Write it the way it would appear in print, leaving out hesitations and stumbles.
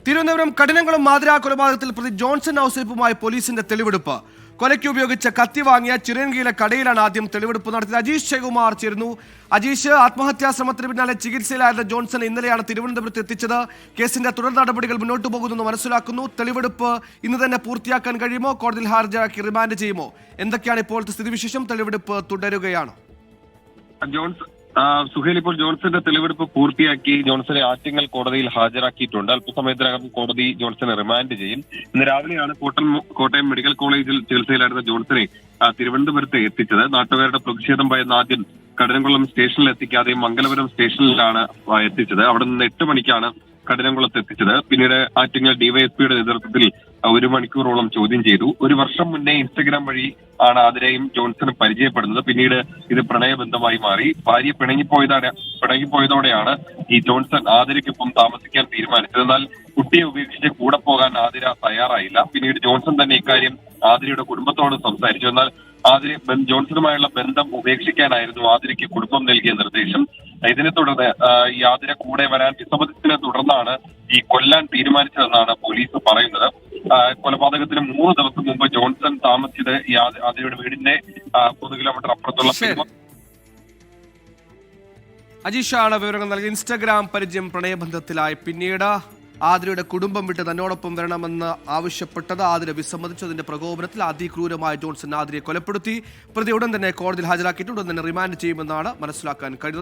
തിരുവനന്തപുരം കഠിനംകുളം മാതിര കൊലപാതകത്തിൽ പ്രതി ജോൺസൺ ഔസേപ്പുമായി പോലീസിന്റെ തെളിവെടുപ്പ്. കൊലയ്ക്ക് ഉപയോഗിച്ച കത്തി വാങ്ങിയ ചിറയൻകീഴിലെ കടയിലാണ് ആദ്യം തെളിവെടുപ്പ് നടത്തിയത്. അജീഷ് ജയകുമാർ ചേരുന്നു. അജീഷ്, ആത്മഹത്യാ ശ്രമത്തിന് പിന്നാലെ ചികിത്സയിലായിരുന്ന ജോൺസൺ ഇന്നലെയാണ് തിരുവനന്തപുരത്ത് എത്തിച്ചത്. കേസിന്റെ തുടർ നടപടികൾ മുന്നോട്ട് പോകുമെന്ന് മനസ്സിലാക്കുന്നു. തെളിവെടുപ്പ് ഇന്ന് തന്നെ പൂർത്തിയാക്കാൻ കഴിയുമോ? കോടതിയിൽ ഹാജരാക്കി റിമാൻഡ് ചെയ്യുമോ? എന്തൊക്കെയാണ് ഇപ്പോഴത്തെ സ്ഥിതിവിശേഷം? തെളിവെടുപ്പ് തുടരുകയാണോ? സുഹേൽ, ഇപ്പോൾ ജോൺസന്റെ തെളിവെടുപ്പ് പൂർത്തിയാക്കി ജോൺസനെ ആറ്റിങ്ങൽ കോടതിയിൽ ഹാജരാക്കിയിട്ടുണ്ട്. അല്പസമയത്തിനകം കോടതി ജോൺസനെ റിമാൻഡ് ചെയ്യും. ഇന്ന് രാവിലെയാണ് കോട്ടയം മെഡിക്കൽ കോളേജിൽ ചികിത്സയിലായിരുന്ന ജോൺസനെ തിരുവനന്തപുരത്ത് എത്തിച്ചത്. നാട്ടുകാരുടെ പ്രതിഷേധം ഭയന്ന് ആദ്യം കഠിനംകുളം സ്റ്റേഷനിൽ എത്തിക്കാതെ മംഗലപുരം സ്റ്റേഷനിലാണ് എത്തിച്ചത്. അവിടെ നിന്ന് 8 മണിക്കാണ് കഠിനംകുളത്ത് എത്തിച്ചത്. പിന്നീട് ആറ്റിങ്ങൽ ഡിവൈഎസ്പിയുടെ നേതൃത്വത്തിൽ 1 മണിക്കൂറോളം ചോദ്യം ചെയ്തു. 1 വർഷം മുന്നേ ഇൻസ്റ്റഗ്രാം വഴി ആണ് ആതിരയും ജോൺസണും പരിചയപ്പെടുന്നത്. പിന്നീട് ഇത് പ്രണയബന്ധമായി മാറി. ഭാര്യ പിണങ്ങിപ്പോയതോടെയാണ് ഈ ജോൺസൺ ആതിരയ്ക്കൊപ്പം താമസിക്കാൻ തീരുമാനിച്ചത്. എന്നാൽ കുട്ടിയെ ഉപേക്ഷിച്ച് കൂടെ പോകാൻ ആതിര തയ്യാറായില്ല. പിന്നീട് ജോൺസൺ തന്നെ ഇക്കാര്യം ആതിരയുടെ കുടുംബത്തോട് സംസാരിച്ചു. എന്നാൽ ജോൺസണുമായുള്ള ബന്ധം ഉപേക്ഷിക്കാനായിരുന്നു ആതിരയ്ക്ക് കുടുംബം നൽകിയ നിർദ്ദേശം. ഇതിനെ തുടർന്ന് ഈ ആതിര കൂടെ വരാൻ വിസമ്മതിച്ചതിനെ തുടർന്നാണ് ഈ കൊല്ലാൻ തീരുമാനിച്ചതെന്നാണ് പോലീസ് പറയുന്നത്. കൊലപാതകത്തിന് 3 ദിവസം മുമ്പ് ജോൺസൺ താമസിച്ചത് ഈ ആതിരയുടെ വീടിന്റെ 3 കിലോമീറ്റർ അപ്പുറത്തുള്ള അജീഷാണ് വിവരങ്ങൾ നൽകി. ഇൻസ്റ്റഗ്രാം പരിചയം, പ്രണയബന്ധത്തിലായി പിന്നീട് ആതിരയുടെ കുടുംബം വിട്ട് തന്നോടൊപ്പം വരണമെന്ന് ആവശ്യപ്പെട്ടത് ആതിര വിസമ്മതിച്ചതിന്റെ പ്രകോപനത്തിൽ അതിക്രൂരമായ ജോൺസൺ ആതിരയെ കൊലപ്പെടുത്തി. പ്രതി ഉടൻ തന്നെ കോടതിയിൽ ഹാജരാക്കിയിട്ട് ഉടൻ തന്നെ റിമാൻഡ് ചെയ്യുമെന്നാണ് മനസ്സിലാക്കാൻ കഴിയുന്നത്.